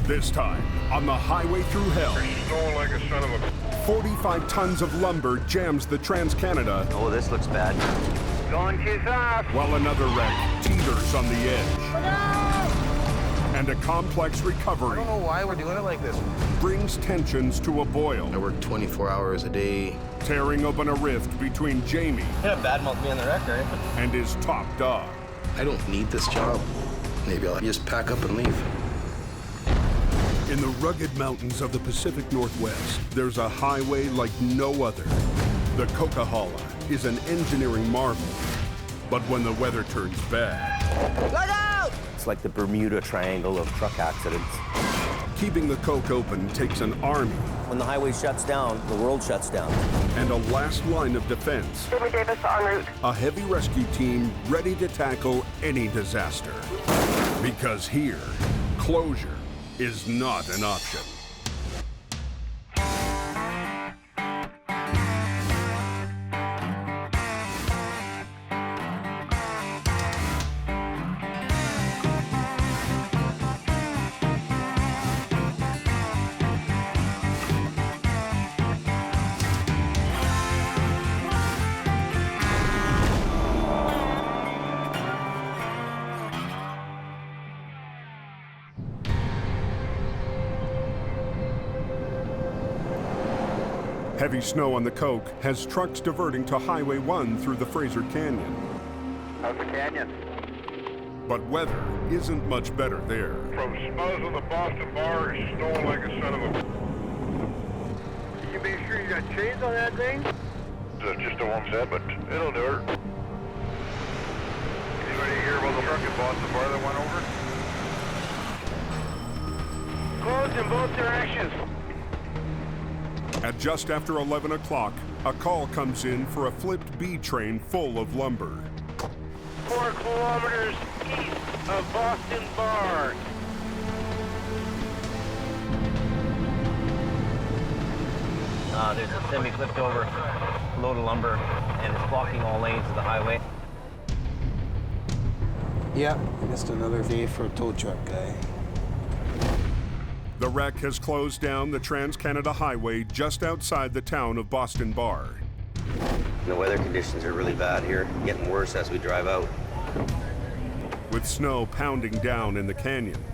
This time, on the highway through hell, Snowing like a son of a... 45 tons of lumber jams the Trans-Canada. Oh, this looks bad. Going too fast. While another wreck teeters on the edge. No! And a complex recovery. I don't know why we're doing it like this. Brings tensions to a boil. I work 24 hours a day. Tearing open a rift between Jamie. You could have badmouth me on the wreck, right? And his top dog. I don't need this job. Maybe I'll just pack up and leave. In the rugged mountains of the Pacific Northwest, there's a highway like no other. The Coquihalla is an engineering marvel. But when the weather turns bad... Look out! It's like the Bermuda Triangle of truck accidents. Keeping the Coke open takes an army. When the highway shuts down, the world shuts down. And a last line of defense. Jimmy Davis en route. A heavy rescue team ready to tackle any disaster. Because here, closure is not an option. Heavy snow on the Coke has trucks diverting to Highway 1 through the Fraser Canyon. How's the canyon? But weather isn't much better there. From Smuzzle to Boston Bar, it's snowing like a son of a... Can you make sure you got chains on that thing? Just a warm set, but it'll do it. Anybody hear about the truck at Boston Bar that went over? Closed in both directions. At just after 11 o'clock, a call comes in for a flipped B train full of lumber. 4 kilometers east of Boston Bar. There's a semi flipped over load of lumber, and it's blocking all lanes of the highway. Yeah, just another day for a tow truck guy. The wreck has closed down the Trans-Canada Highway just outside the town of Boston Bar. The weather conditions are really bad here, getting worse as we drive out. With snow pounding down in the canyon,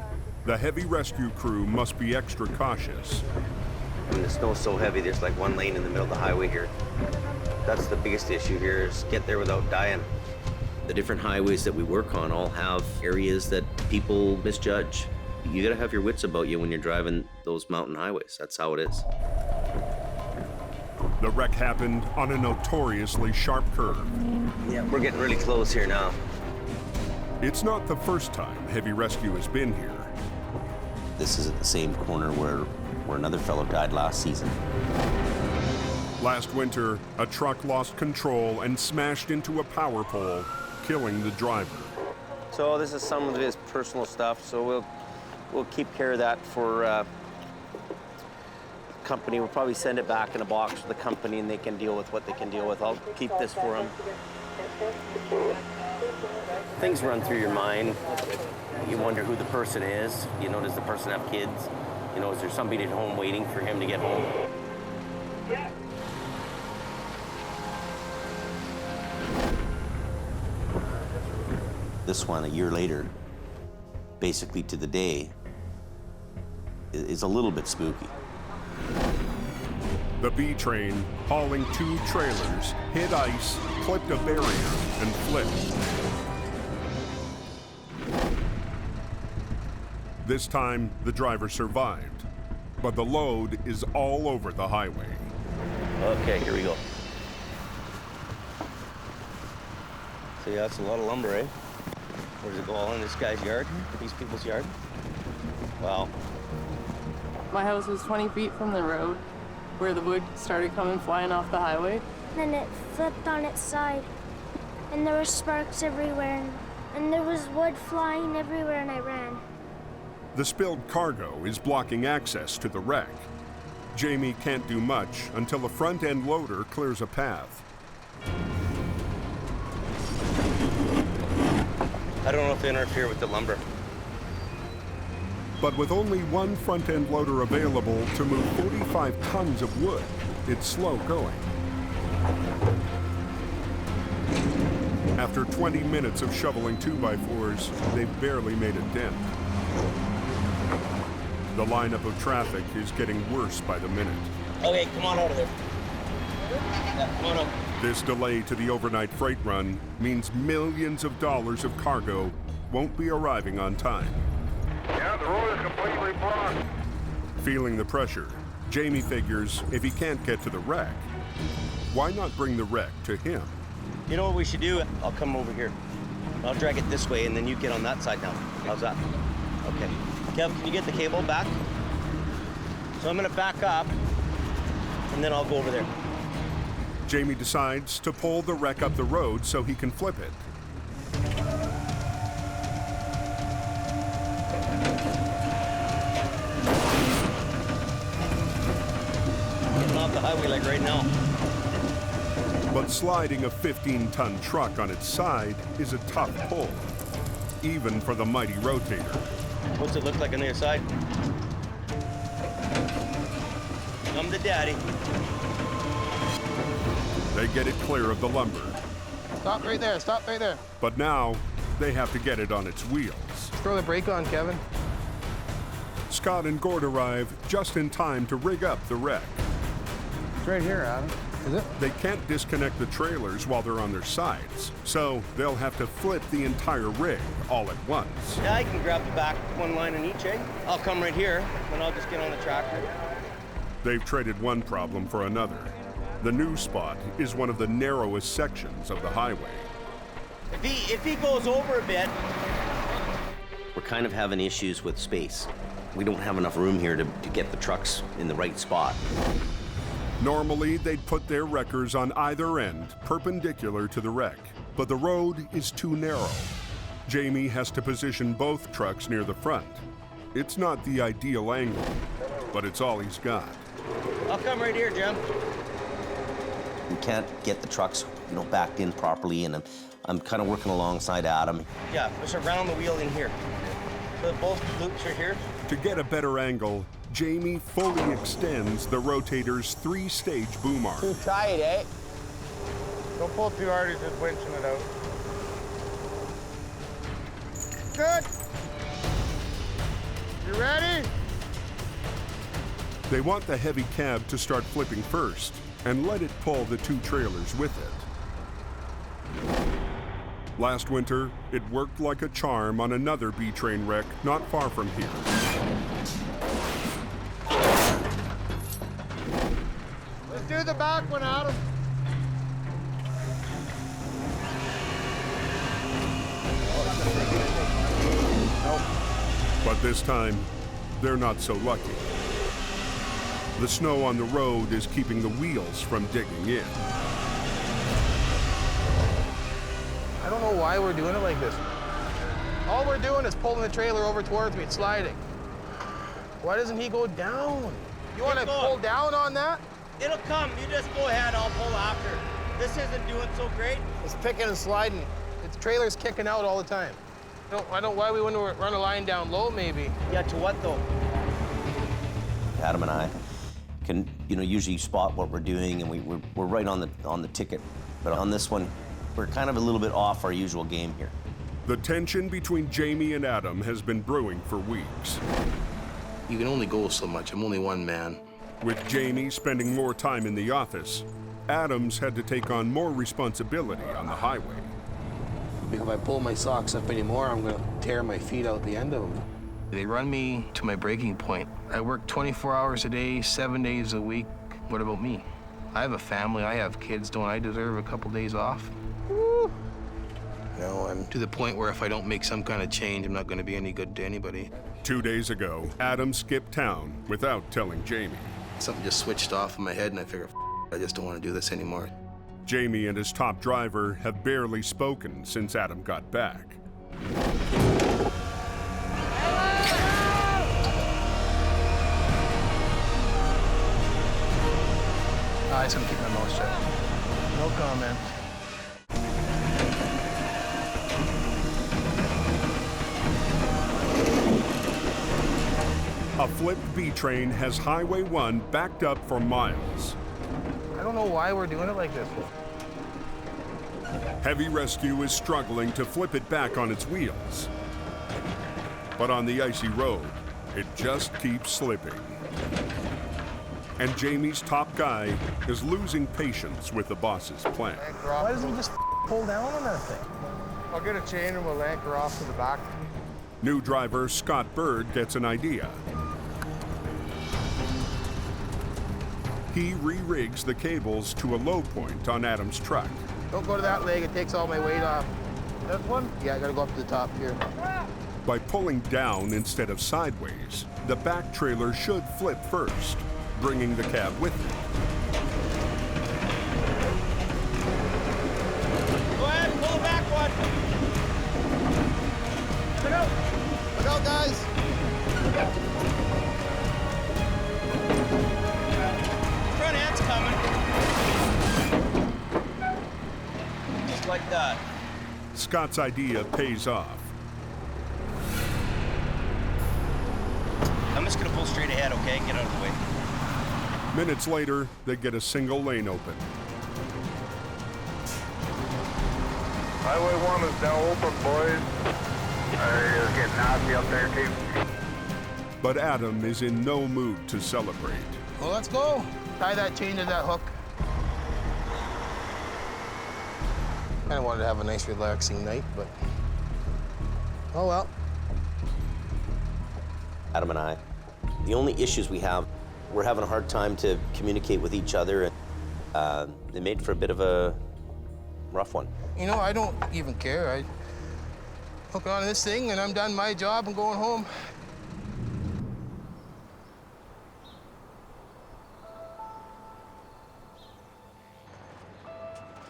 the heavy rescue crew must be extra cautious. I mean, the snow's so heavy, there's like one lane in the middle of the highway here. That's the biggest issue here, is get there without dying. The different highways that we work on all have areas that people misjudge. You gotta have your wits about you when you're driving those mountain highways. That's how it is. The wreck happened on a notoriously sharp curve. Yeah, we're getting really close here now. It's not the first time heavy rescue has been here. This is at the same corner where another fellow died last season. Last winter, a truck lost control and smashed into a power pole, killing the driver. So this is some of his personal stuff, so we'll keep care of that for company. We'll probably send it back in a box to the company and they can deal with what they can deal with. I'll keep this for him. Things run through your mind. You wonder who the person is. You know, does the person have kids? You know, is there somebody at home waiting for him to get home? This one, a year later, basically to the day, is a little bit spooky. The B train, hauling 2 trailers, hit ice, clipped a barrier, and flipped. This time, the driver survived, but the load is all over the highway. Okay, here we go. So yeah, that's a lot of lumber, eh? Where does it go, all in this guy's yard? These people's yard? Wow. My house was 20 feet from the road where the wood started coming flying off the highway. Then it flipped on its side, and there were sparks everywhere, and there was wood flying everywhere, and I ran. The spilled cargo is blocking access to the wreck. Jamie can't do much until a front-end loader clears a path. I don't know if they interfere with the lumber. But with only one front-end loader available to move 45 tons of wood, it's slow going. After 20 minutes of shoveling 2x4s, they've barely made a dent. The lineup of traffic is getting worse by the minute. Okay, come on out of there. Yeah, come on up. This delay to the overnight freight run means millions of dollars of cargo won't be arriving on time. Yeah, the road is completely blocked. Feeling the pressure, Jamie figures if he can't get to the wreck, why not bring the wreck to him? You know what we should do? I'll come over here. I'll drag it this way, and then you get on that side now. How's that? Okay. Kev, can you get the cable back? So I'm gonna back up, and then I'll go over there. Jamie decides to pull the wreck up the road so he can flip it. Getting off the highway like right now. But sliding a 15-ton truck on its side is a tough pull, even for the mighty Rotator. What's it look like on the other side? I'm the daddy. They get it clear of the lumber, Stop right there, stop right there. but now they have to get it on its wheels. Throw the brake on, Kevin. Scott and Gord arrive just in time to rig up the wreck. It's right here, Adam. Is it? They can't disconnect the trailers while they're on their sides, so they'll have to flip the entire rig all at once. Yeah, I can grab the back one line in each, eh? I'll come right here, and I'll just get on the tractor. They've traded one problem for another. The new spot is one of the narrowest sections of the highway. If he goes over a bit, we're kind of having issues with space. We don't have enough room here to get the trucks in the right spot. Normally, they'd put their wreckers on either end, perpendicular to the wreck, but the road is too narrow. Jamie has to position both trucks near the front. It's not the ideal angle, but it's all he's got. I'll come right here, Jim. We can't get the trucks, backed in properly, and I'm kind of working alongside Adam. Yeah, just around the wheel in here. So both loops are here. To get a better angle, Jamie fully extends the Rotator's 3-stage boom arm. Too tight, eh? Don't pull too hard, he's just winching it out. Good. You ready? They want the heavy cab to start flipping first and let it pull the two trailers with it. Last winter, it worked like a charm on another B-train wreck not far from here. Let's do the back one, Adam. But this time, they're not so lucky. The snow on the road is keeping the wheels from digging in. I don't know why we're doing it like this. All we're doing is pulling the trailer over towards me and sliding. Why doesn't he go down? You want to pull down on that? It'll come. You just go ahead. I'll pull after. This isn't doing so great. It's picking and sliding. The trailer's kicking out all the time. I don't why we wouldn't run a line down low, maybe. Yeah, to what though? Adam and I can, usually spot what we're doing, and we're right on the ticket. But on this one, we're kind of a little bit off our usual game here. The tension between Jamie and Adam has been brewing for weeks. You can only go so much. I'm only one man. With Jamie spending more time in the office, Adams had to take on more responsibility on the highway. If I pull my socks up anymore, I'm gonna tear my feet out the end of them. They run me to my breaking point. I work 24 hours a day, 7 days a week. What about me? I have a family, I have kids. Don't I deserve a couple days off? Woo. No, I'm to the point where if I don't make some kind of change, I'm not gonna be any good to anybody. 2 days ago, Adam skipped town without telling Jamie. Something just switched off in my head, and I figured, I just don't want to do this anymore. Jamie and his top driver have barely spoken since Adam got back. I just gonna keep my mouth shut. No comment. flipped B train has Highway 1 backed up for miles. I don't know why we're doing it like this. Heavy Rescue is struggling to flip it back on its wheels. But on the icy road, it just keeps slipping. And Jamie's top guy is losing patience with the boss's plan. Why doesn't he just pull down on that thing? I'll get a chain and we'll anchor off to the back. New driver Scott Bird gets an idea. He re-rigs the cables to a low point on Adam's truck. Don't go to that leg, it takes all my weight off. This one? Yeah, I gotta go up to the top here. By pulling down instead of sideways, the back trailer should flip first, bringing the cab with it. Go ahead, pull the back one. Look out. Look out, guys. Front end's coming. Just like that. Scott's idea pays off. I'm just gonna pull straight ahead, okay? Get out of the way. Minutes later, they get a single lane open. Highway 1 is now open, boys. It's getting nasty up there, too. But Adam is in no mood to celebrate. Well, let's go. Tie that chain to that hook. Kind of wanted to have a nice, relaxing night, but oh well. Adam and I, the only issues we have, we're having a hard time to communicate with each other. And it made for a bit of a rough one. You know, I don't even care. I hook on this thing and I'm done my job and going home.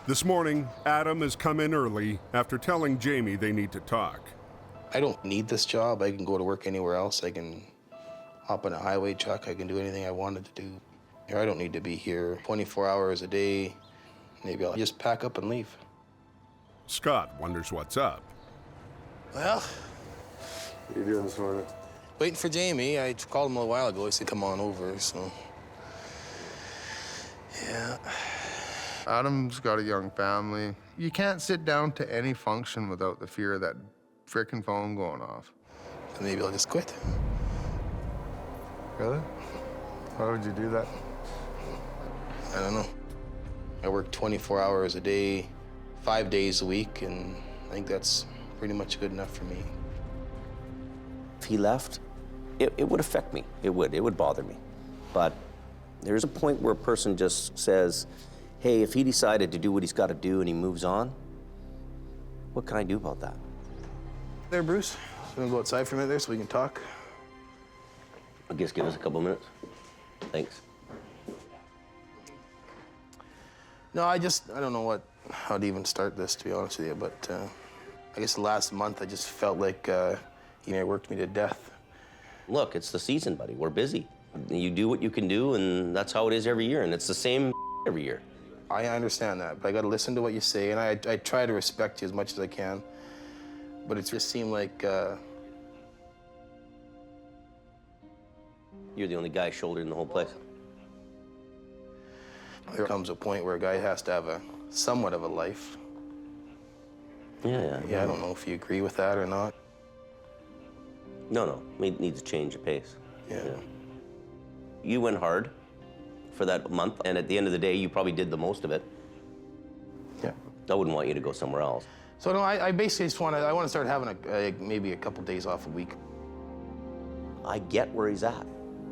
This morning, Adam has come in early after telling Jamie they need to talk. I don't need this job. I can go to work anywhere else. I can hop in a highway truck. I can do anything I wanted to do. I don't need to be here 24 hours a day. Maybe I'll just pack up and leave. Scott wonders what's up. Well, What are you doing this morning? waiting for Jamie. I called him a while ago. He said, come on over, so. Yeah. Adam's got a young family. You can't sit down to any function without the fear of that frickin' phone going off. So maybe I'll just quit. Really? Why would you do that? I don't know. I work 24 hours a day, 5 days a week, and I think that's pretty much good enough for me. If he left, it would affect me. It would bother me. But there's a point where a person just says, hey, if he decided to do what he's got to do and he moves on, what can I do about that? There, Bruce. You wanna go outside for a minute there so we can talk? I guess give us a couple minutes. Thanks. No, I don't know how to even start this, to be honest with you, but I guess the last month I just felt like he worked me to death. Look, it's the season, buddy. We're busy. You do what you can do, and that's how it is every year, and it's the same every year. I understand that, but I gotta listen to what you say, and I try to respect you as much as I can, but it just seemed like You're the only guy shouldering the whole place. there comes a point where a guy has to have somewhat of a life. Yeah. I don't know if you agree with that or not. No. We need to change the pace. Yeah. You went hard for that month, and at the end of the day, you probably did the most of it. Yeah. I wouldn't want you to go somewhere else. So no, I basically just want to start having maybe a couple days off a week. I get where he's at.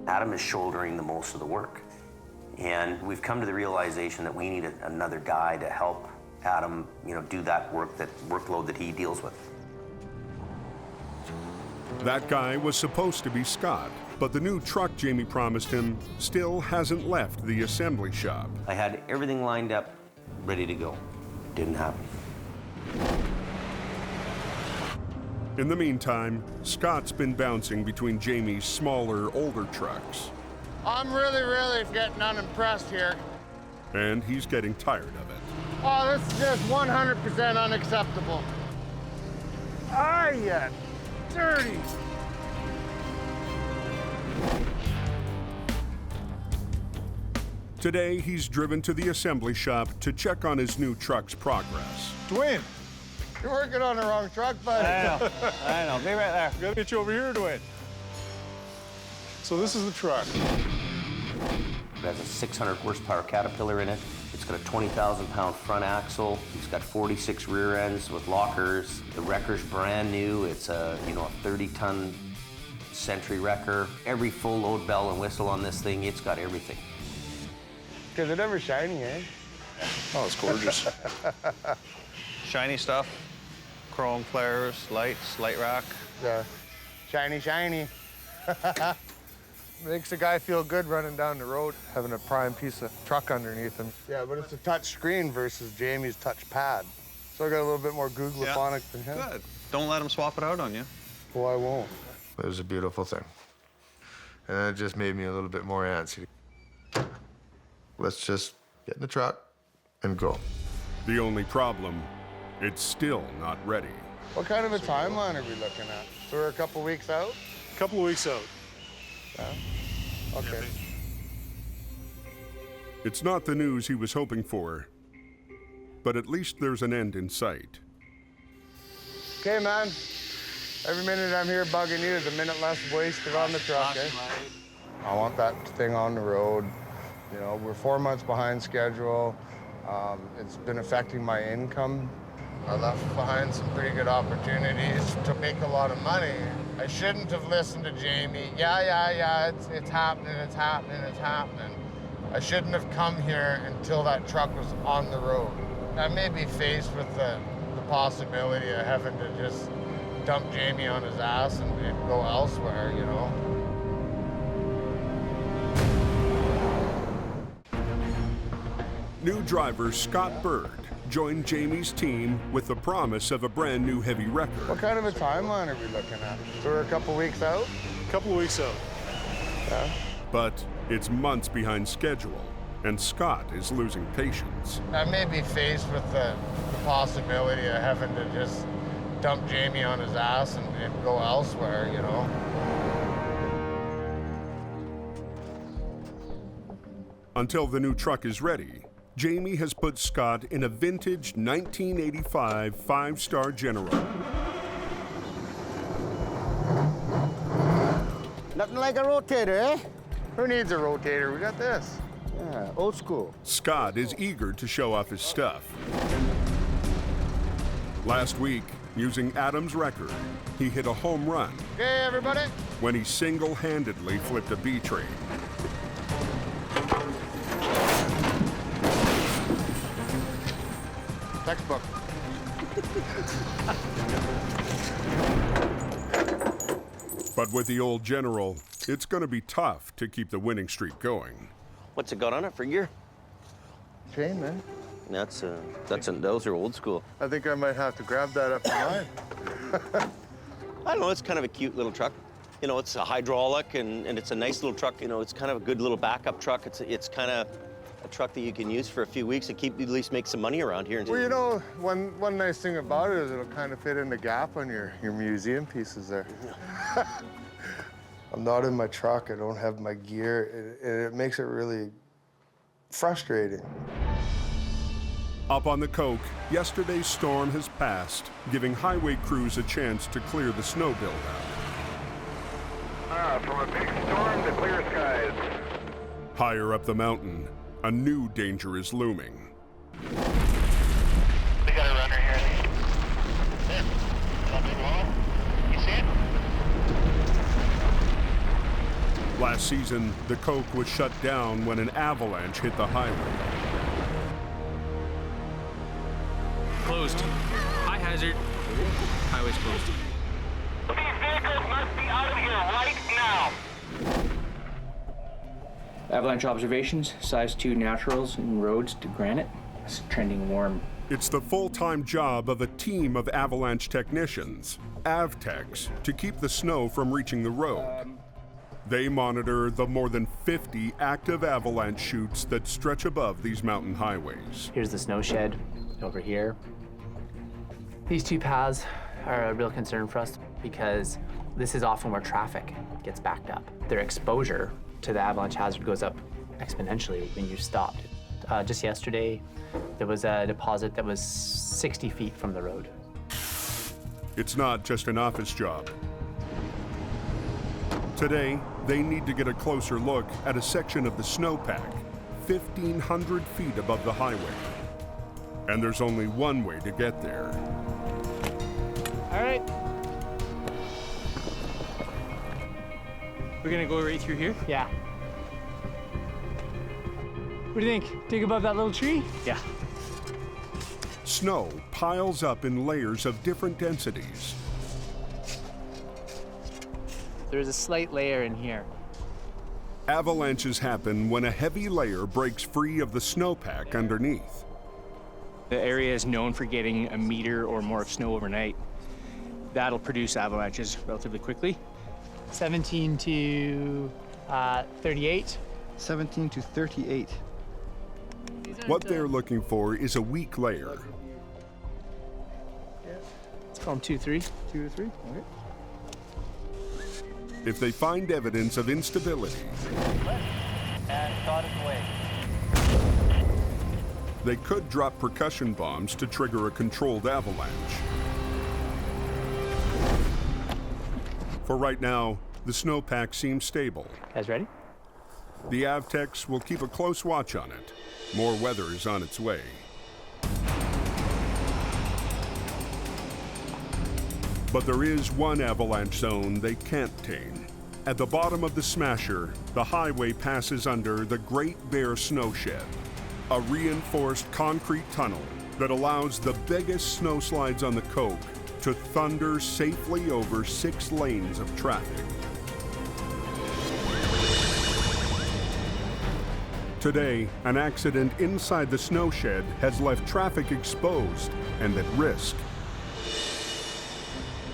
Adam is shouldering the most of the work. And we've come to the realization that we need another guy to help Adam, do that workload that he deals with. That guy was supposed to be Scott, but the new truck Jamie promised him still hasn't left the assembly shop. I had everything lined up, ready to go. Didn't happen. In the meantime, Scott's been bouncing between Jamie's smaller, older trucks. I'm really getting unimpressed here. And he's getting tired of it. Oh, this is just 100% unacceptable. Ah, yeah, dirty. Today, he's driven to the assembly shop to check on his new truck's progress. Dwayne, you're working on the wrong truck, buddy. I know. Be right there. Gotta get you over here, Dwayne. So this is the truck. It has a 600 horsepower Caterpillar in it. It's got a 20,000-pound front axle. It's got 46 rear ends with lockers. The wrecker's brand new. It's a 30-ton Century wrecker. Every full load bell and whistle on this thing, it's got everything. Because it's ever shiny, eh? Oh, it's gorgeous. Shiny stuff. Chrome flares, lights, light rock. Yeah. Shiny, shiny. Makes a guy feel good running down the road, having a prime piece of truck underneath him. Yeah, but it's a touch screen versus Jamie's touch pad. So I got a little bit more Google-phonic than him. Good. Don't let him swap it out on you. Well, I won't. It was a beautiful thing. And it just made me a little bit more antsy. Let's just get in the truck and go. The only problem, it's still not ready. What kind of a timeline are we looking at? So we're a couple weeks out? A couple of weeks out. Yeah. Okay. It's not the news he was hoping for, but at least there's an end in sight. Okay, man. Every minute I'm here bugging you is a minute less wasted on the truck, eh? I want that thing on the road. You know, we're 4 months behind schedule. It's been affecting my income. I left behind some pretty good opportunities to make a lot of money. I shouldn't have listened to Jamie. Yeah, it's happening, it's happening, it's happening. I shouldn't have come here until that truck was on the road. I may be faced with the possibility of having to just dump Jamie on his ass and go elsewhere, you know? New driver Scott Bird joined Jamie's team with the promise of a brand new heavy wrecker. What kind of a timeline are we looking at? So we're a couple weeks out? A couple of weeks out. Yeah. But it's months behind schedule, and Scott is losing patience. I may be faced with the possibility of having to just dump Jamie on his ass and go elsewhere, you know? Until the new truck is ready, Jamie has put Scott in a vintage 1985 5-star General. Nothing like a rotator, eh? Who needs a rotator? We got this. Yeah, old school. Scott is eager to show off his stuff. Last week, using Adam's record, he hit a home run. Okay, everybody. When he single-handedly flipped a B train. Textbook. But with the old General, it's going to be tough to keep the winning streak going. What's it got on it for gear? Chain, man. Those are old school. I think I might have to grab that up in mine. I don't know, it's kind of a cute little truck. You know, it's a hydraulic and it's a nice little truck. You know, it's kind of a good little backup truck. It's kind of a truck that you can use for a few weeks and at least make some money around here. Well, you know, one nice thing about it is it'll kind of fit in the gap on your museum pieces there. I'm not in my truck, I don't have my gear, it makes it really frustrating. Up on the Coke, yesterday's storm has passed, giving highway crews a chance to clear the snow buildup. From a big storm to clear skies. Higher up the mountain, a new danger is looming. We got a runner here. There. That big wall. You see it? Last season, the Coke was shut down when an avalanche hit the highway. Closed. High hazard. Highway's closed. These vehicles must be out of here right now. Avalanche observations, size 2 naturals and roads to granite. It's trending warm. It's the full-time job of a team of avalanche technicians, AvTechs, to keep the snow from reaching the road. They monitor the more than 50 active avalanche chutes that stretch above these mountain highways. Here's the Snowshed over here. These two paths are a real concern for us because this is often where traffic gets backed up. Their exposure to the avalanche hazard goes up exponentially when you stopped. Just yesterday, there was a deposit that was 60 feet from the road. It's not just an office job. Today, they need to get a closer look at a section of the snowpack, 1,500 feet above the highway. And there's only one way to get there. All right. We're gonna go right through here? Yeah. What do you think? Dig above that little tree? Yeah. Snow piles up in layers of different densities. There's a slight layer in here. Avalanches happen when a heavy layer breaks free of the snowpack underneath. The area is known for getting a meter or more of snow overnight. That'll produce avalanches relatively quickly. 17 to 38. 17 to 38. What they're looking for is a weak layer. Let's call them 2-3. 2 to 3, okay. If they find evidence of instability, And dotted away. they could drop percussion bombs to trigger a controlled avalanche. For right now, the snowpack seems stable. Guys ready? The Avtechs will keep a close watch on it. More weather is on its way. But there is one avalanche zone they can't tame. At the bottom of the Smasher, the highway passes under the Great Bear Snowshed, a reinforced concrete tunnel that allows the biggest snowslides on the Coke to thunder safely over 6 lanes of traffic. Today, an accident inside the Snowshed has left traffic exposed and at risk.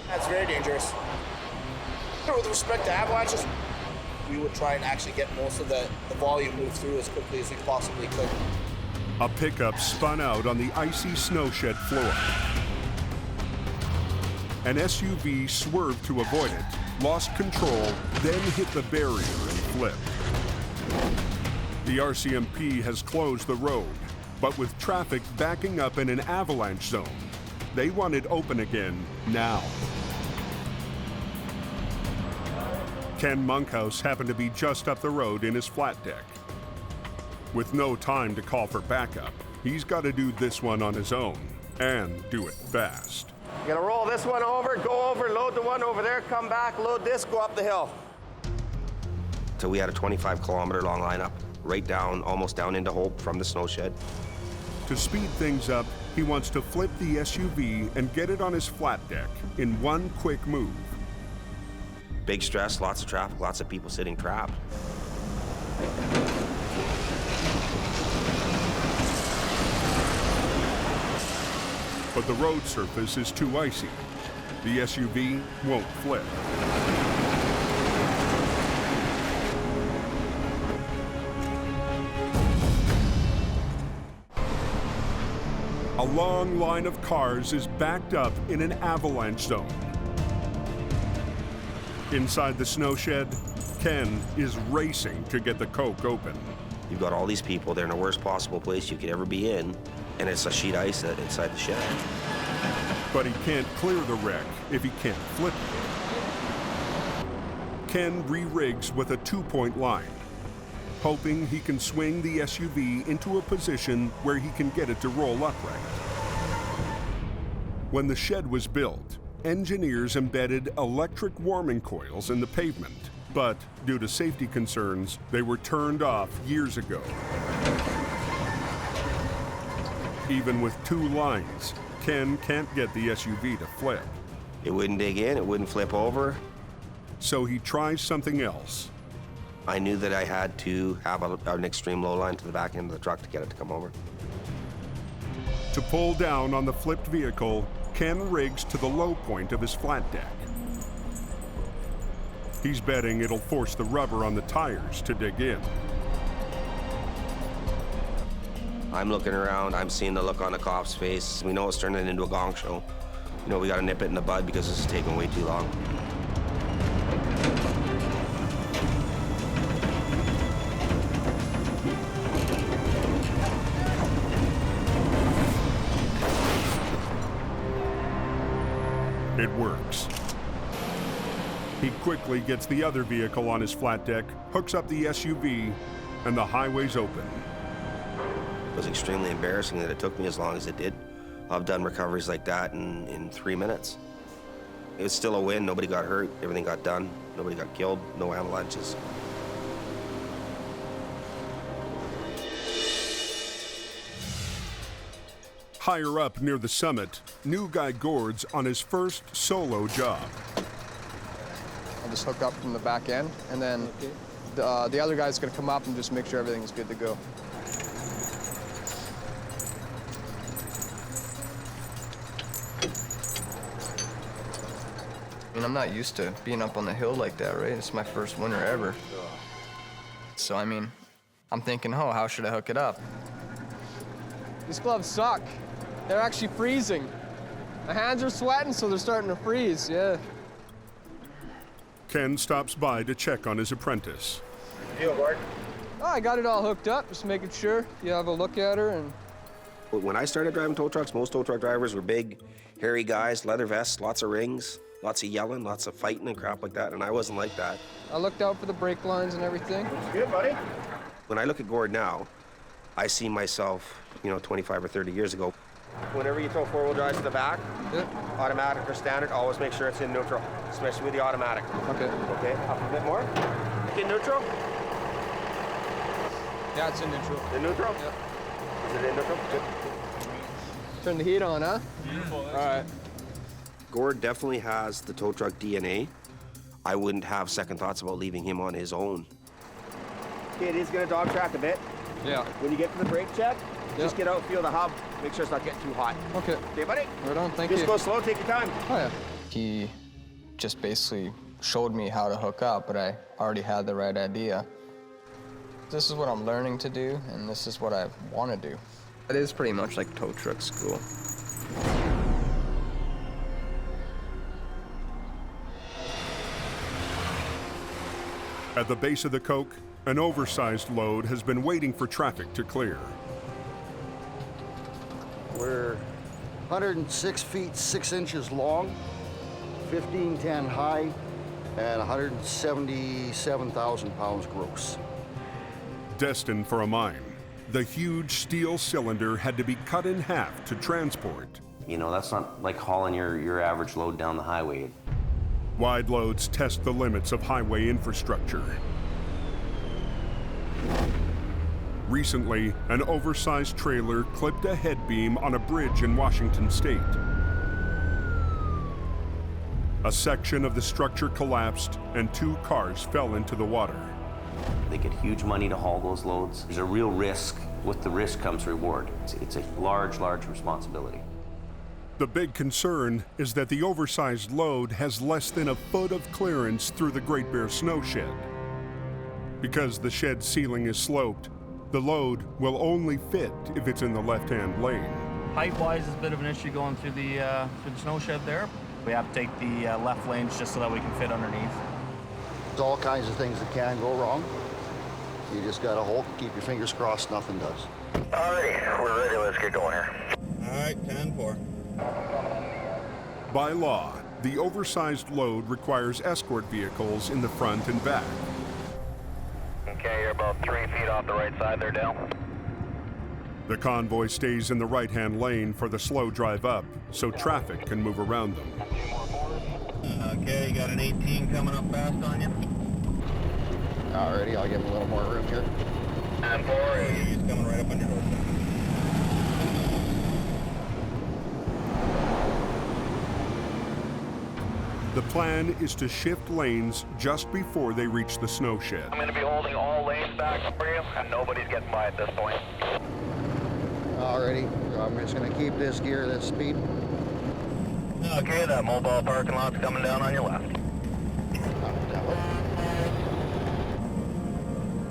That's very dangerous. With respect to avalanches, we would try and actually get most of the volume moved through as quickly as we possibly could. A pickup spun out on the icy snowshed floor. An SUV swerved to avoid it, lost control, then hit the barrier and flipped. The RCMP has closed the road, but with traffic backing up in an avalanche zone, they want it open again now. Ken Monkhouse happened to be just up the road in his flat deck. With no time to call for backup, he's got to do this one on his own, and do it fast. You're gonna roll this one over, go over, load the one over there, come back, load this, go up the hill. So we had a 25-kilometer long lineup, right down, almost down into Hope from the Snowshed. To speed things up, he wants to flip the SUV and get it on his flat deck in one quick move. Big stress, lots of traffic, lots of people sitting trapped. But the road surface is too icy. The SUV won't flip. A long line of cars is backed up in an avalanche zone. Inside the snowshed, Ken is racing to get the Coke open. You've got all these people, they're in the worst possible place you could ever be in, and it's a sheet ice inside the shed. But he can't clear the wreck if he can't flip it. Ken re-rigs with a 2-point line, hoping he can swing the SUV into a position where he can get it to roll upright. When the shed was built, engineers embedded electric warming coils in the pavement, but due to safety concerns, they were turned off years ago. Even with 2 lines, Ken can't get the SUV to flip. It wouldn't dig in, it wouldn't flip over. So he tries something else. I knew that I had to have an extreme low line to the back end of the truck to get it to come over. To pull down on the flipped vehicle, Ken rigs to the low point of his flat deck. He's betting it'll force the rubber on the tires to dig in. I'm looking around, I'm seeing the look on the cop's face. We know it's turning into a gong show. You know, we gotta nip it in the bud because this is taking way too long. It works. He quickly gets the other vehicle on his flat deck, hooks up the SUV, and the highway's open. It was extremely embarrassing that it took me as long as it did. I've done recoveries like that in 3 minutes. It was still a win. Nobody got hurt. Everything got done. Nobody got killed. No avalanches. Higher up near the summit, new guy Gord's on his first solo job. I'll just hook up from the back end, and then the other guy's gonna come up and just make sure everything's good to go. I mean, I'm not used to being up on the hill like that, right? It's my first winter ever. So, I mean, I'm thinking, oh, how should I hook it up? These gloves suck. They're actually freezing. My hands are sweating, so they're starting to freeze, yeah. Ken stops by to check on his apprentice. Oh, I got it all hooked up, just making sure you have a look at her. And When I started driving tow trucks, most tow truck drivers were big, hairy guys, leather vests, lots of rings, lots of yelling, lots of fighting and crap like that, and I wasn't like that. I looked out for the brake lines and everything. Looks good, buddy. When I look at Gord now, I see myself, 25 or 30 years ago. Whenever you throw four-wheel drive to the back, automatic or standard, always make sure it's in neutral, especially with the automatic. Okay. Okay, up a bit more. In neutral? Yeah, it's in neutral. In neutral? Yeah. Is it in neutral? Good. Turn the heat on, huh? Beautiful. All right. Gord definitely has the tow truck DNA. I wouldn't have second thoughts about leaving him on his own. Okay, it is going to dog track a bit. Yeah. When you get to the brake check, just get out, feel the hub, make sure it's not getting too hot. Okay. Okay, buddy? Right on, thank you. Just go slow, take your time. Oh, yeah. He just basically showed me how to hook up, but I already had the right idea. This is what I'm learning to do, and this is what I want to do. It is pretty much like tow truck school. At the base of the Coke, an oversized load has been waiting for traffic to clear. We're 106 feet 6 inches long, 1510 high, and 177,000 pounds gross. Destined for a mine, the huge steel cylinder had to be cut in half to transport. That's not like hauling your average load down the highway. Wide loads test the limits of highway infrastructure. Recently, an oversized trailer clipped a head beam on a bridge in Washington state. A section of the structure collapsed and 2 cars fell into the water. They get huge money to haul those loads. There's a real risk. With the risk comes reward. It's a large, large responsibility. The big concern is that the oversized load has less than a foot of clearance through the Great Bear Snowshed. Because the shed ceiling is sloped, the load will only fit if it's in the left-hand lane. Height-wise is a bit of an issue going through the snowshed there. We have to take the left lanes just so that we can fit underneath. There's all kinds of things that can go wrong. You just gotta hold, keep your fingers crossed, nothing does. Alrighty, we're ready, let's get going here. All right, 10-4. By law, the oversized load requires escort vehicles in the front and back. Okay, you're about 3 feet off the right side there, Dale. The convoy stays in the right-hand lane for the slow drive up, so traffic can move around them. Okay, you got an 18 coming up fast on you. Alrighty, I'll give him a little more room here. And 4. He's coming right up on your doorstep. The plan is to shift lanes just before they reach the snow shed. I'm going to be holding all lanes back for you, and nobody's getting by at this point. Alrighty, I'm just gonna keep this gear, this speed. Okay, that mobile parking lot's coming down on your left.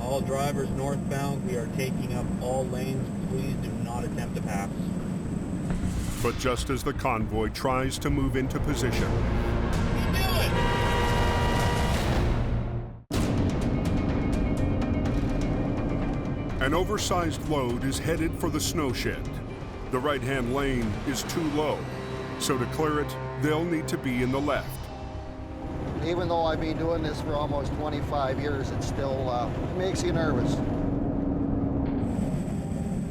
All drivers northbound, we are taking up all lanes. Please do not attempt to pass. But just as the convoy tries to move into position, an oversized load is headed for the snow shed. The right-hand lane is too low, So to clear it, they'll need to be in the left. Even though I've been doing this for almost 25 years, it still makes you nervous.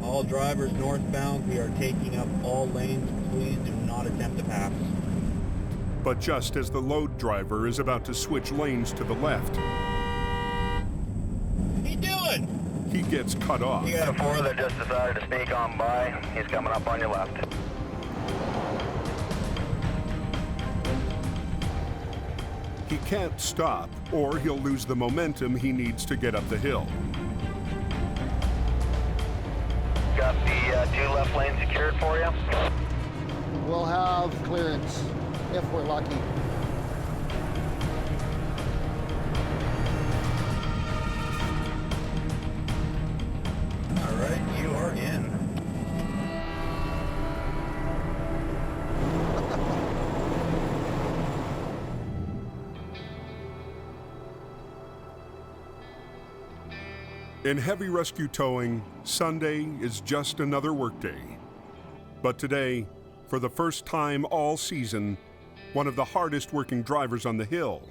All drivers northbound, we are taking up all lanes. Please do not attempt to pass. But just as the load driver is about to switch lanes to the left, What are you doing? he gets cut off. You got a 4 that just decided to sneak on by. He's coming up on your left. He can't stop, or he'll lose the momentum he needs to get up the hill. Got the 2 left lanes secured for you. We'll have clearance if we're lucky. All right, you are in. In heavy rescue towing, Sunday is just another workday. But today, for the first time all season, one of the hardest working drivers on the hill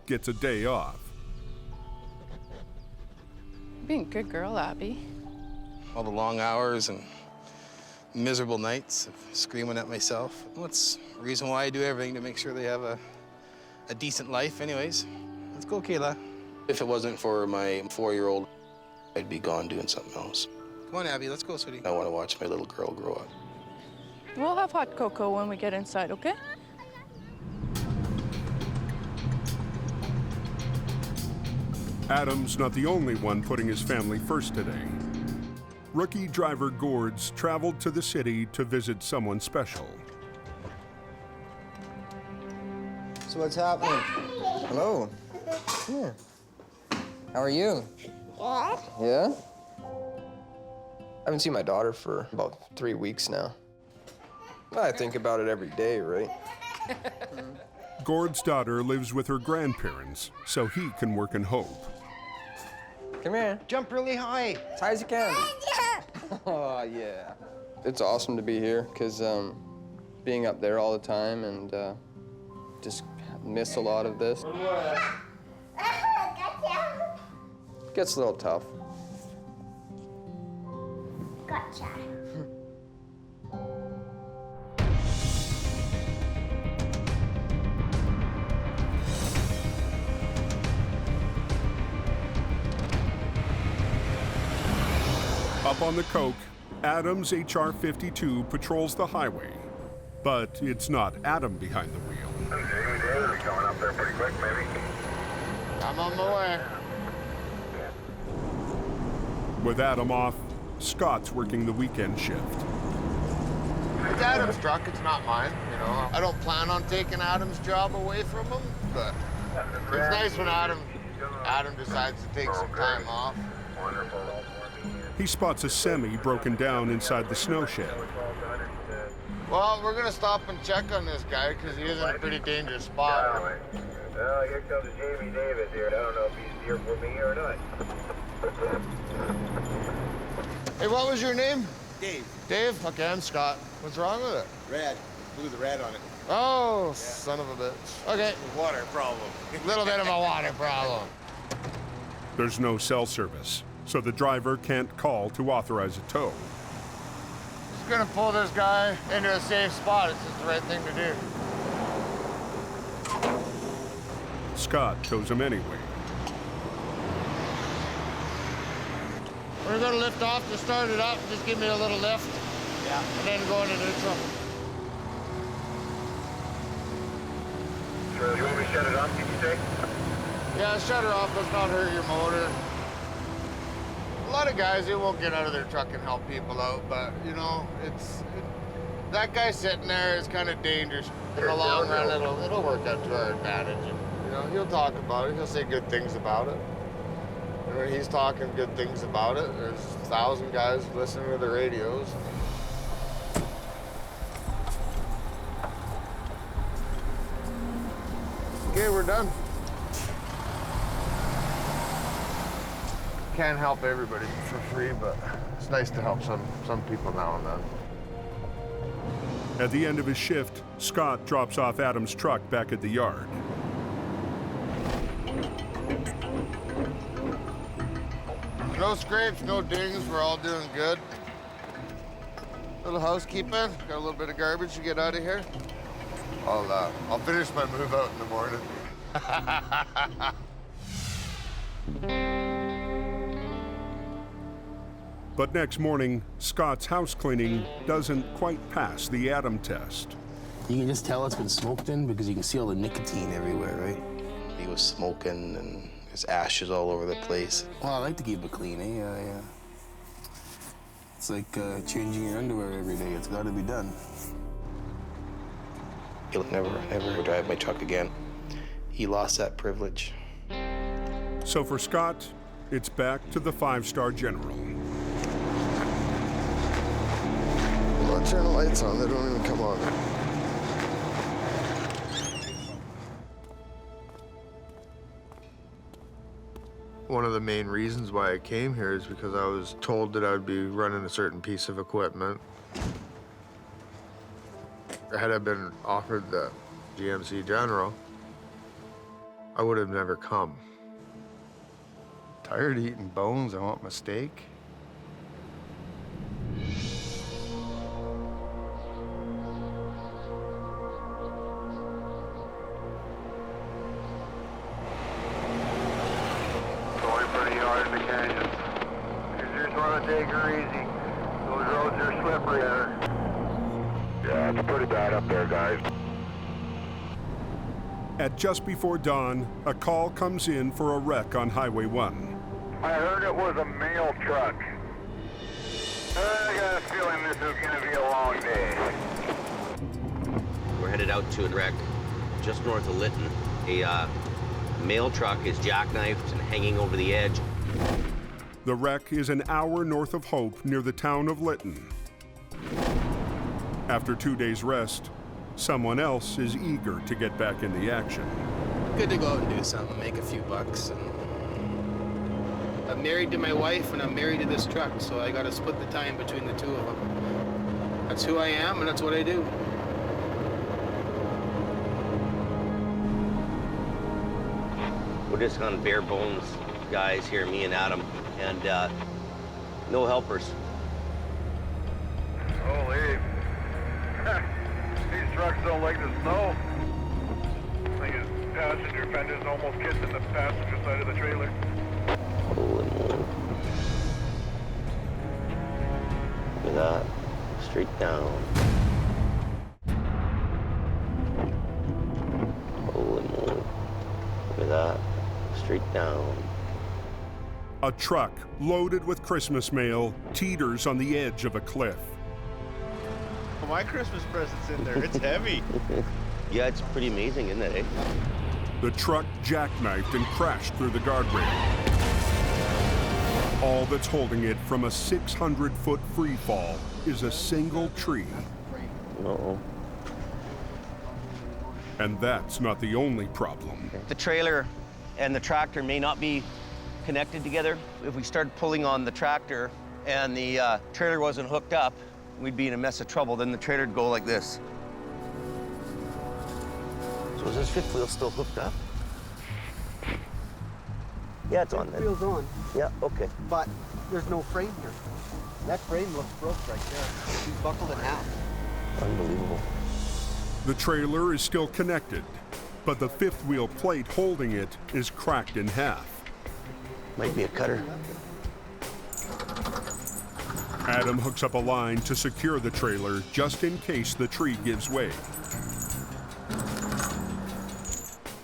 gets a day off. Being a good girl, Abby. All the long hours and miserable nights of screaming at myself. That's the reason why I do everything, to make sure they have a decent life anyways. Let's go, Kayla. If it wasn't for my 4-year-old, I'd be gone doing something else. Come on, Abby, let's go, sweetie. I want to watch my little girl grow up. We'll have hot cocoa when we get inside, okay? Adam's not the only one putting his family first today. Rookie driver Gord's traveled to the city to visit someone special. So what's happening? Hello. Here. How are you? Good. Yeah? I haven't seen my daughter for about 3 weeks now. Well, I think about it every day, right? Gord's daughter lives with her grandparents, so he can work in hope. Come here. Jump really high. As high as you can. Oh, yeah. It's awesome to be here, because being up there all the time and just miss a lot of this. Gets a little tough. Gotcha. Up on the coke, Adam's HR-52 patrols the highway. But it's not Adam behind the wheel. Jamie David is going up there pretty quick, maybe. I'm on my way. With Adam off, Scott's working the weekend shift. It's Adam's truck, it's not mine, you know. I don't plan on taking Adam's job away from him, but it's nice when Adam decides to take some time off. Wonderful. He spots a semi broken down inside the snowshed. Well, we're gonna stop and check on this guy because he is in a pretty dangerous spot. Well, here comes Jamie David here. I don't know if he's here for me or not. Hey, what was your name? Dave. Dave? Okay, I'm Scott. What's wrong with it? Red. Blew the red on it. Oh, yeah. Son of a bitch. Okay. Water problem. Little bit of a water problem. There's no cell service, so the driver can't call to authorize a tow. Just gonna pull this guy into a safe spot. It's just the right thing to do. Scott tows him anyway. We're gonna lift off to start it up. Just give me a little lift. Yeah. And then go into neutral. Sure, you want me to shut it off, did you say? Yeah, shut her off. Let's not hurt your motor. A lot of guys, they won't get out of their truck and help people out, but, you know, that guy sitting there is kind of dangerous. In the long run, it'll work out to our advantage. And, you know, he'll talk about it. He'll say good things about it. And when he's talking good things about it, there's 1,000 guys listening to the radios. Okay, we're done. Can't help everybody for free, but it's nice to help some people now and then. At the end of his shift, Scott drops off Adam's truck back at the yard. No scrapes, no dings, we're all doing good. Little housekeeping, got a little bit of garbage to get out of here. I'll finish my move out in the morning. But next morning, Scott's house cleaning doesn't quite pass the Adam test. You can just tell it's been smoked in because you can see all the nicotine everywhere, right? He was smoking and there's ashes all over the place. Well, I like to keep it clean, eh? Yeah. It's like changing your underwear every day. It's got to be done. He'll never drive my truck again. He lost that privilege. So for Scott, it's back to the 5-star general. Come on, turn the lights on, they don't even come on. One of the main reasons why I came here is because I was told that I would be running a certain piece of equipment. Had I been offered the GMC General, I would have never come. Tired of eating bones, I want my steak. Going pretty hard in the canyon. You just want to take her easy. Those roads are slippery there. Yeah, it's pretty bad up there, guys. At just before dawn, a call comes in for a wreck on Highway 1. I heard it was a mail truck. I got a feeling this is going to be a long day. We're headed out to a wreck just north of Lytton. A mail truck is jackknifed and hanging over the edge. The wreck is an hour north of Hope near the town of Lytton. After 2 days' rest, someone else is eager to get back in the action. Good to go out and do something, make a few bucks. And I'm married to my wife and I'm married to this truck, so I got to split the time between the two of them. That's who I am and that's what I do. We're just on bare bones guys here, me and Adam, and no helpers. Holy. These trucks don't like the snow. I think his passenger fender's almost kissing the passenger side of the trailer. Holy moly. Look at that. Straight down. Holy moly. Look at that. Straight down. A truck loaded with Christmas mail teeters on the edge of a cliff. My Christmas present's in there. It's heavy. Yeah, it's pretty amazing, isn't it, eh? The truck jackknifed and crashed through the guardrail. All that's holding it from a 600-foot free fall is a single tree. Uh-oh. And that's not the only problem. The trailer and the tractor may not be connected together. If we started pulling on the tractor and the trailer wasn't hooked up, we'd be in a mess of trouble. Then the trailer would go like this. So is this fifth wheel still hooked up? Yeah, it's on then. Wheel's on. Yeah, okay. But there's no frame here. That frame looks broke right there. He's buckled in half. Unbelievable. The trailer is still connected, but the fifth wheel plate holding it is cracked in half. Might be a cutter. Adam hooks up a line to secure the trailer just in case the tree gives way.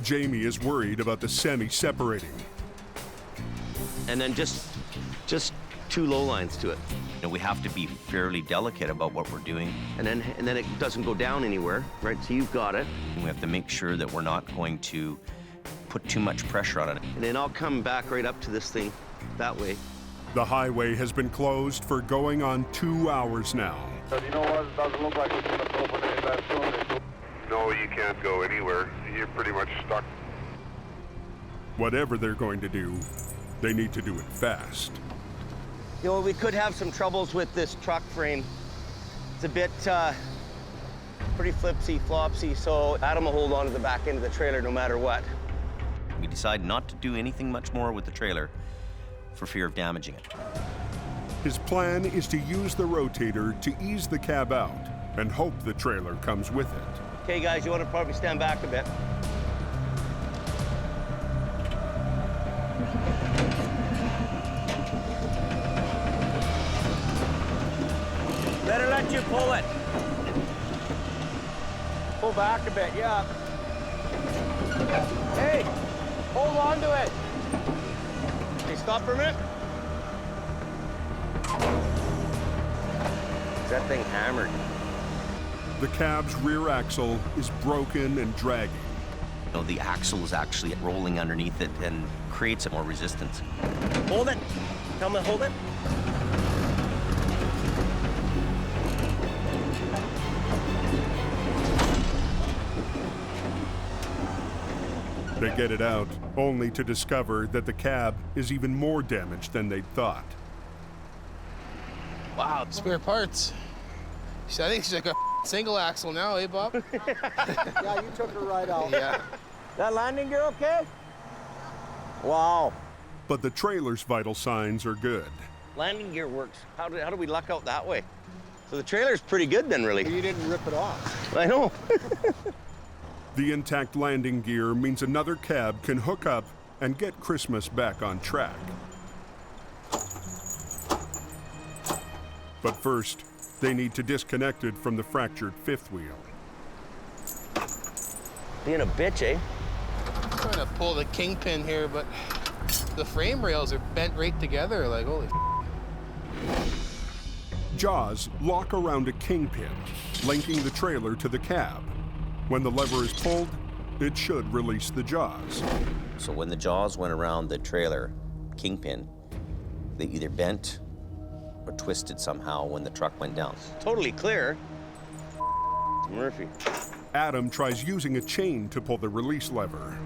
Jamie is worried about the semi separating. And then just 2 low lines to it. You know, we have to be fairly delicate about what we're doing, and then it doesn't go down anywhere, right? So you've got it, and we have to make sure that we're not going to put too much pressure on it. And then I'll come back right up to this thing that way. The highway has been closed for going on 2 hours now. So you know what? It doesn't look like it's going to open anytime soon. No, you can't go anywhere. You're pretty much stuck. Whatever they're going to do, they need to do it fast. You know, we could have some troubles with this truck frame. It's a bit pretty flipsy, flopsy, so Adam will hold on to the back end of the trailer no matter what. We decide not to do anything much more with the trailer for fear of damaging it. His plan is to use the rotator to ease the cab out and hope the trailer comes with it. Okay, guys, you want to probably stand back a bit. Better let you pull it. Pull back a bit, yeah. Hey, hold on to it. Okay, stop for a minute. Is that thing hammered? The cab's rear axle is broken and dragging. You know, the axle is actually rolling underneath it and creates more resistance. Hold it. Tell me to hold it. They get it out, only to discover that the cab is even more damaged than they'd thought. Wow, spare parts. I think she's like a single axle now, eh, Bob? Yeah, you took her right out. Yeah. That landing gear okay? Wow. But the trailer's vital signs are good. Landing gear works. How do we luck out that way? So the trailer's pretty good then, really. You didn't rip it off. I know. The intact landing gear means another cab can hook up and get Christmas back on track. But first, they need to disconnect it from the fractured fifth wheel. Being a bitch, eh? I'm trying to pull the kingpin here, but the frame rails are bent right together, like, holy Jaws lock around a kingpin, linking the trailer to the cab. When the lever is pulled, it should release the jaws. So when the jaws went around the trailer kingpin, they either bent or twisted somehow when the truck went down. Totally clear. Murphy. Adam tries using a chain to pull the release lever.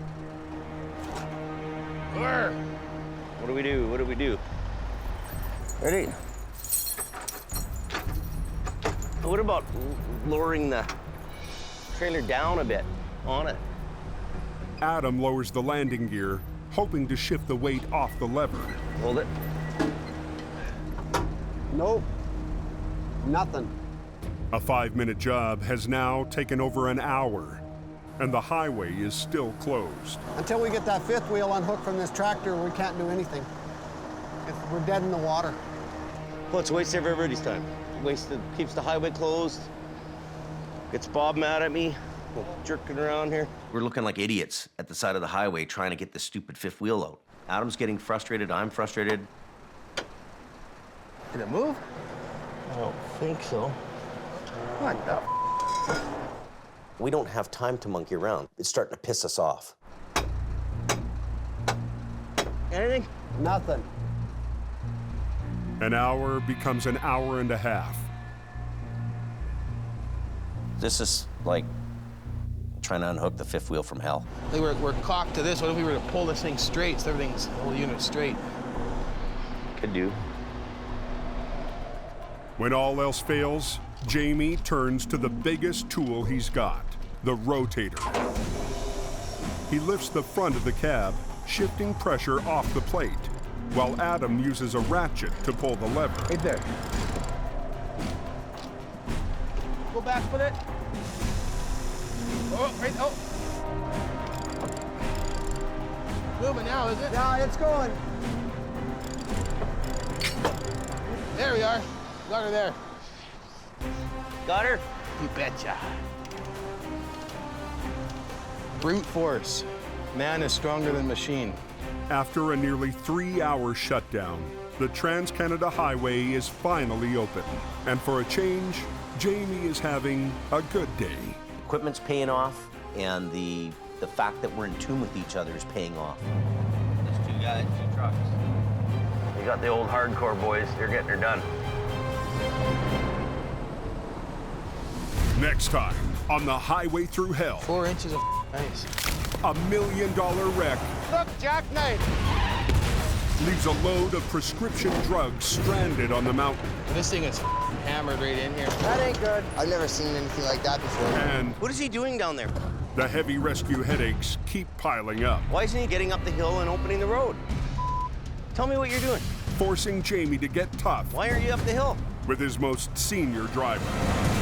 What do we do? What do we do? Ready? What about lowering the trailer down a bit on it? Adam lowers the landing gear, hoping to shift the weight off the lever. Hold it. Nope. Nothing. A 5-minute job has now taken over an hour, and the highway is still closed. Until we get that fifth wheel unhooked from this tractor, we can't do anything. We're dead in the water. Well, it's a waste of everybody's time. Keeps the highway closed. Gets Bob mad at me. Jerking around here. We're looking like idiots at the side of the highway trying to get this stupid fifth wheel out. Adam's getting frustrated. I'm frustrated. Did it move? I don't think so. What the? We don't have time to monkey around. It's starting to piss us off. Anything? Nothing. An hour becomes an hour and a half. This is like trying to unhook the fifth wheel from hell. We're cocked to this. What if we were to pull this thing straight so everything's, the whole unit straight? Could do. When all else fails, Jamie turns to the biggest tool he's got, the rotator. He lifts the front of the cab, shifting pressure off the plate, while Adam uses a ratchet to pull the lever. Right there. Go back with it. Oh, right, oh. Moving now, is it? Yeah, it's going. There we are. Got her there. Got her? You betcha. Brute force. Man is stronger than machine. After a nearly 3-hour shutdown, the Trans-Canada Highway is finally open. And for a change, Jamie is having a good day. Equipment's paying off, and the fact that we're in tune with each other is paying off. There's 2 guys, 2 trucks. We got the old hardcore boys. They're getting her done. Next time on the highway through hell. 4 inches of ice. $1 million wreck. Look, jackknife. leaves a load of prescription drugs stranded on the mountain. This thing is hammered right in here. That ain't good. I've never seen anything like that before. And What is he doing down there? the heavy rescue headaches keep piling up, Why isn't he getting up the hill and opening the road? Tell me what you're doing. forcing Jamie to get tough Why aren't you up the hill? with his most senior driver.